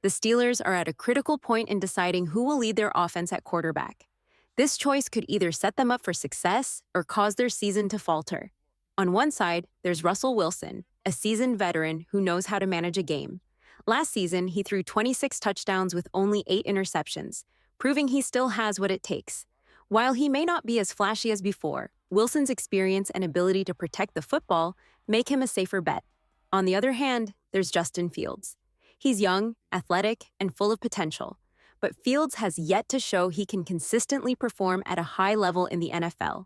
The Steelers are at a critical point in deciding who will lead their offense at quarterback. This choice could either set them up for success or cause their season to falter. On one side, there's Russell Wilson, a seasoned veteran who knows how to manage a game. Last season, he threw 26 touchdowns with only 8 interceptions, proving he still has what it takes. While he may not be as flashy as before, Wilson's experience and ability to protect the football make him a safer bet. On the other hand, there's Justin Fields. He's young, athletic, and full of potential, but Fields has yet to show he can consistently perform at a high level in the NFL.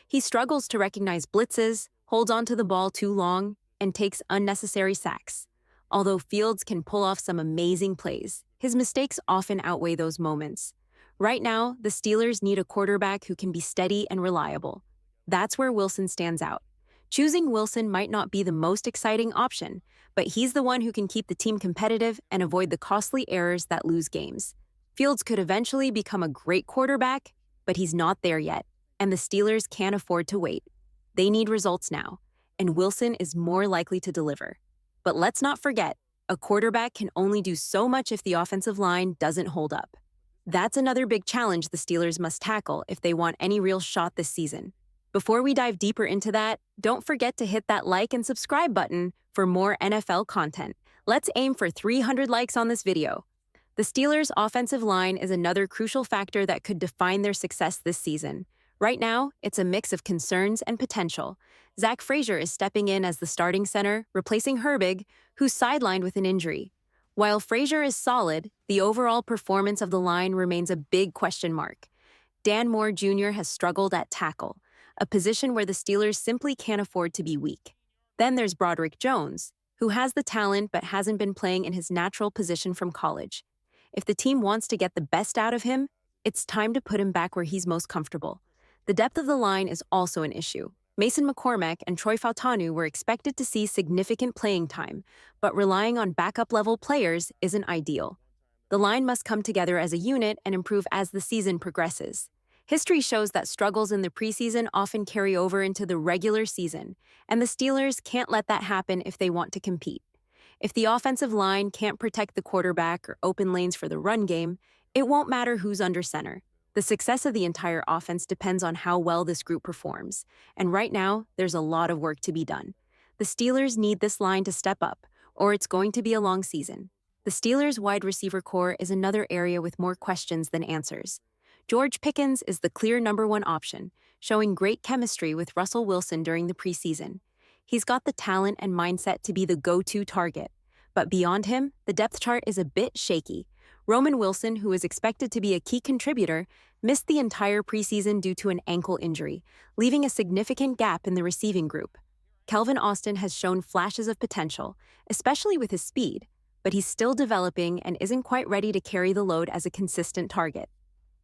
He struggles to recognize blitzes, holds onto the ball too long, and takes unnecessary sacks. Although Fields can pull off some amazing plays, his mistakes often outweigh those moments. Right now, the Steelers need a quarterback who can be steady and reliable. That's where Wilson stands out. Choosing Wilson might not be the most exciting option, but he's the one who can keep the team competitive and avoid the costly errors that lose games. Fields could eventually become a great quarterback, but he's not there yet, and the Steelers can't afford to wait. They need results now, and Wilson is more likely to deliver. But let's not forget, a quarterback can only do so much if the offensive line doesn't hold up. That's another big challenge the Steelers must tackle if they want any real shot this season. Before we dive deeper into that, don't forget to hit that like and subscribe button for more NFL content. Let's aim for 300 likes on this video. The Steelers' offensive line is another crucial factor that could define their success this season. Right now, it's a mix of concerns and potential. Zach Frazier is stepping in as the starting center, replacing Herbig, who's sidelined with an injury. While Frazier is solid, the overall performance of the line remains a big question mark. Dan Moore Jr. has struggled at tackle, a position where the Steelers simply can't afford to be weak. Then there's Broderick Jones, who has the talent but hasn't been playing in his natural position from college. If the team wants to get the best out of him, it's time to put him back where he's most comfortable. The depth of the line is also an issue. Mason McCormack and Troy Fautanu were expected to see significant playing time, but relying on backup-level players isn't ideal. The line must come together as a unit and improve as the season progresses. History shows that struggles in the preseason often carry over into the regular season, and the Steelers can't let that happen if they want to compete. If the offensive line can't protect the quarterback or open lanes for the run game, it won't matter who's under center. The success of the entire offense depends on how well this group performs, and right now, there's a lot of work to be done. The Steelers need this line to step up, or it's going to be a long season. The Steelers' wide receiver core is another area with more questions than answers. George Pickens is the clear number one option, showing great chemistry with Russell Wilson during the preseason. He's got the talent and mindset to be the go-to target. But beyond him, the depth chart is a bit shaky. Roman Wilson, who is expected to be a key contributor, missed the entire preseason due to an ankle injury, leaving a significant gap in the receiving group. Kelvin Austin has shown flashes of potential, especially with his speed, but he's still developing and isn't quite ready to carry the load as a consistent target.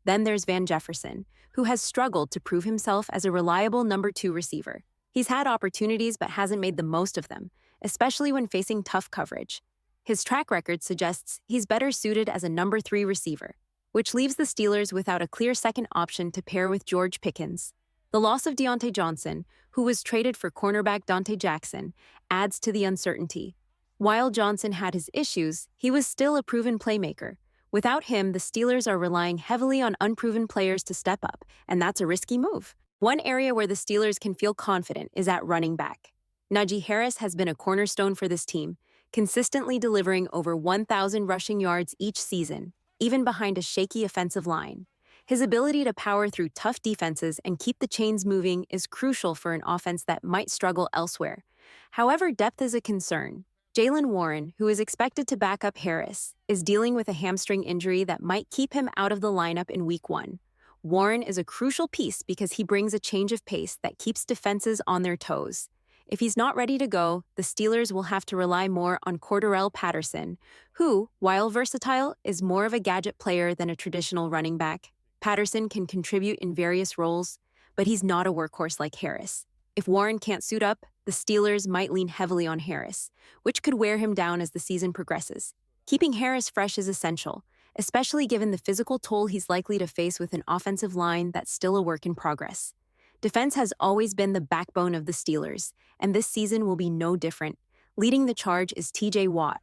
Then there's Van Jefferson, who has struggled to prove himself as a reliable number 2 receiver. He's had opportunities but hasn't made the most of them, especially when facing tough coverage. His track record suggests he's better suited as a number 3 receiver, which leaves the Steelers without a clear second option to pair with George Pickens. The loss of Deontay Johnson, who was traded for cornerback Dante Jackson, adds to the uncertainty. While Johnson had his issues, he was still a proven playmaker. Without him, the Steelers are relying heavily on unproven players to step up, and that's a risky move. One area where the Steelers can feel confident is at running back. Najee Harris has been a cornerstone for this team, consistently delivering over 1,000 rushing yards each season, even behind a shaky offensive line. His ability to power through tough defenses and keep the chains moving is crucial for an offense that might struggle elsewhere. However, depth is a concern. Jaylen Warren, who is expected to back up Harris, is dealing with a hamstring injury that might keep him out of the lineup in Week 1. Warren is a crucial piece because he brings a change of pace that keeps defenses on their toes. If he's not ready to go, the Steelers will have to rely more on Cordarrelle Patterson, who, while versatile, is more of a gadget player than a traditional running back. Patterson can contribute in various roles, but he's not a workhorse like Harris. If Warren can't suit up, the Steelers might lean heavily on Harris, which could wear him down as the season progresses. Keeping Harris fresh is essential, especially given the physical toll he's likely to face with an offensive line that's still a work in progress. Defense has always been the backbone of the Steelers, and this season will be no different. Leading the charge is TJ Watt,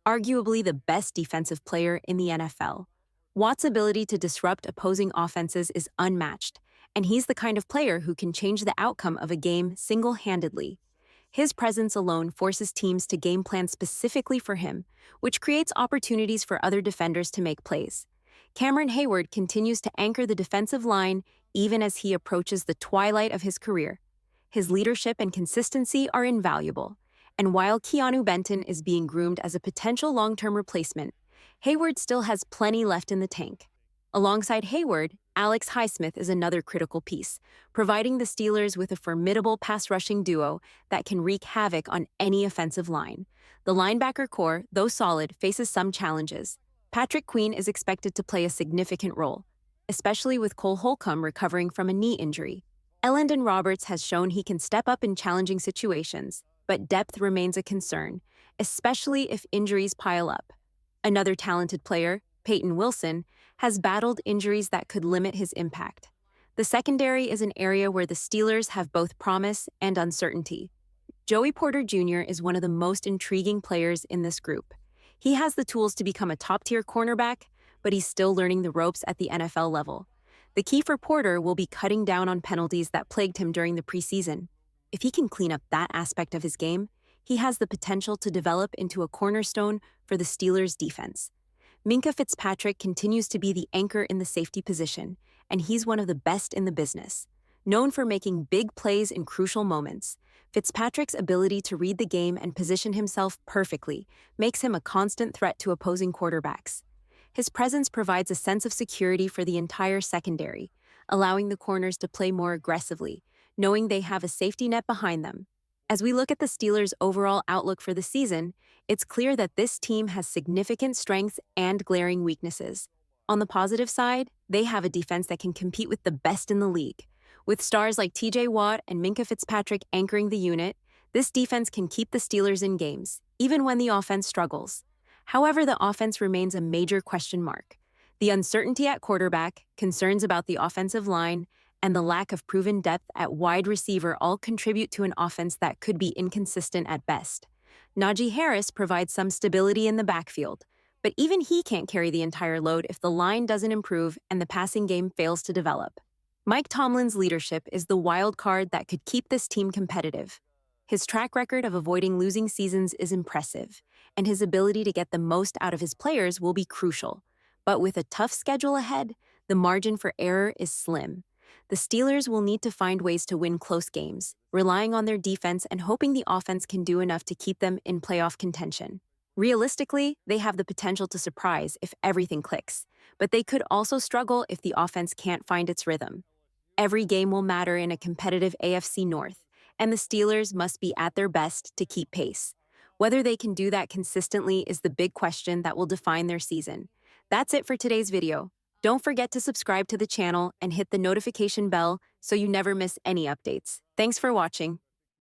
arguably the best defensive player in the NFL. Watt's ability to disrupt opposing offenses is unmatched, and he's the kind of player who can change the outcome of a game single-handedly. His presence alone forces teams to game plan specifically for him, which creates opportunities for other defenders to make plays. Cameron Hayward continues to anchor the defensive line even as he approaches the twilight of his career. His leadership and consistency are invaluable, and while Keanu Benton is being groomed as a potential long-term replacement, Hayward still has plenty left in the tank. Alongside Hayward, Alex Highsmith is another critical piece, providing the Steelers with a formidable pass-rushing duo that can wreak havoc on any offensive line. The linebacker core, though solid, faces some challenges. Patrick Queen is expected to play a significant role, especially with Cole Holcomb recovering from a knee injury. Elandon Roberts has shown he can step up in challenging situations, but depth remains a concern, especially if injuries pile up. Another talented player, Peyton Wilson, has battled injuries that could limit his impact. The secondary is an area where the Steelers have both promise and uncertainty. Joey Porter Jr. is one of the most intriguing players in this group. He has the tools to become a top-tier cornerback, but he's still learning the ropes at the NFL level. The key for Porter will be cutting down on penalties that plagued him during the preseason. If he can clean up that aspect of his game, he has the potential to develop into a cornerstone for the Steelers' defense. Minkah Fitzpatrick continues to be the anchor in the safety position, and he's one of the best in the business. Known for making big plays in crucial moments, Fitzpatrick's ability to read the game and position himself perfectly makes him a constant threat to opposing quarterbacks. His presence provides a sense of security for the entire secondary, allowing the corners to play more aggressively, knowing they have a safety net behind them. As we look at the Steelers' overall outlook for the season, it's clear that this team has significant strengths and glaring weaknesses. On the positive side, they have a defense that can compete with the best in the league. With stars like TJ Watt and Minkah Fitzpatrick anchoring the unit, this defense can keep the Steelers in games, even when the offense struggles. However, the offense remains a major question mark. The uncertainty at quarterback, concerns about the offensive line, and the lack of proven depth at wide receiver all contribute to an offense that could be inconsistent at best. Najee Harris provides some stability in the backfield, but even he can't carry the entire load if the line doesn't improve and the passing game fails to develop. Mike Tomlin's leadership is the wild card that could keep this team competitive. His track record of avoiding losing seasons is impressive, and his ability to get the most out of his players will be crucial. But with a tough schedule ahead, the margin for error is slim. The Steelers will need to find ways to win close games, relying on their defense and hoping the offense can do enough to keep them in playoff contention. Realistically, they have the potential to surprise if everything clicks, but they could also struggle if the offense can't find its rhythm. Every game will matter in a competitive AFC North, and the Steelers must be at their best to keep pace. Whether they can do that consistently is the big question that will define their season. That's it for today's video. Don't forget to subscribe to the channel and hit the notification bell so you never miss any updates. Thanks for watching.